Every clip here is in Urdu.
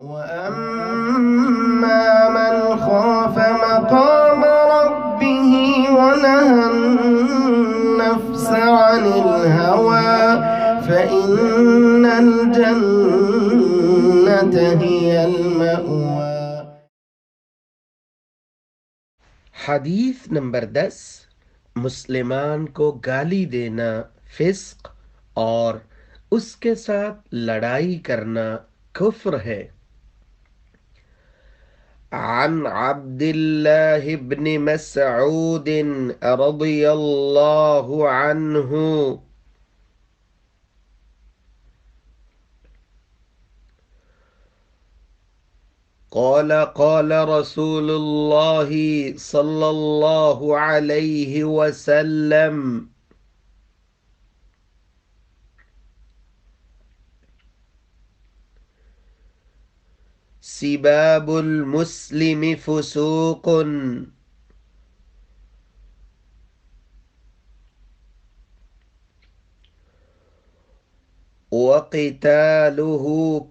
وَأَمَّا مَنْ خَافَ مَقَامَ رَبِّهِ وَنَهَى النَّفْسَ عَنِ الْهَوَى فَإِنَّ الْجَنَّةَ هِيَ الْمَأْوَى۔ حدیث نمبر 10، مسلمان کو گالی دینا فسق اور اس کے ساتھ لڑائی کرنا کفر ہے۔ عن عبد الله بن مسعود رضی اللہ عنہ قال قال رسول اللہ صلی اللہ علیہ وسلم سباب المسلم فسوق وقتاله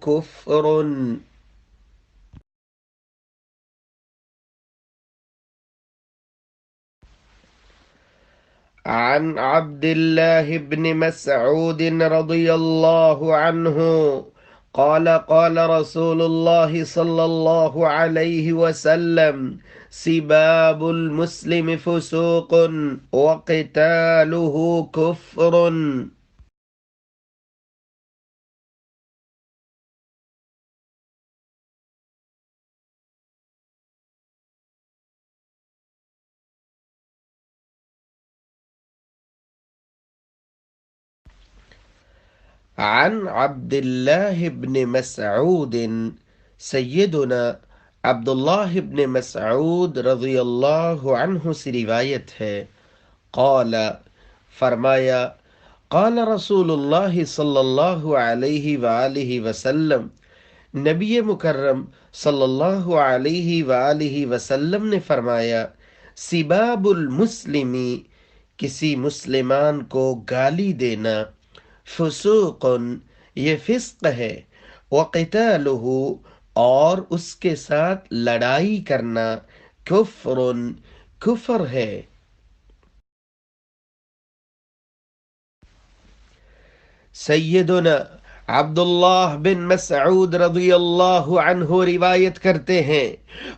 كفر۔ عن عبد الله بن مسعود رضي الله عنه قال قال رسول الله صلى الله عليه وسلم سباب المسلم فسوق وقتاله كفر۔ عن عبد الله بن مسعود، سیدنا عبداللہ ابن مسعود رضی اللہ عنہ سے روایت ہے، قال فرمایا، قال رسول اللہ صلی اللہ علیہ وآلہ وسلم، نبی مکرم صلی اللہ علیہ وآلہ وسلم نے فرمایا، سباب المسلمی، کسی مسلمان کو گالی دینا، فسوق، یہ فسق ہے، وقتالہ، اور اس کے ساتھ لڑائی کرنا، کفر، کفر ہے۔ سیدنا عبداللہ بن مسعود رضی اللہ عنہ روایت کرتے ہیں،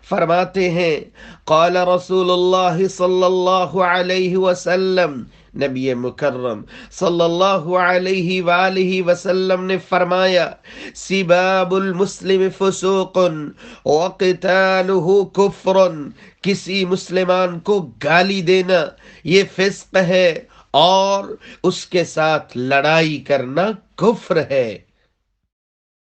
فرماتے ہیں، قال رسول اللہ صلی اللہ علیہ وسلم، نبی مکرم صلی اللہ علیہ وآلہ وسلم نے فرمایا، سباب المسلم فسوق وقتالہ کفر، کسی مسلمان کو گالی دینا یہ فسق ہے اور اس کے ساتھ لڑائی کرنا کفر ہے۔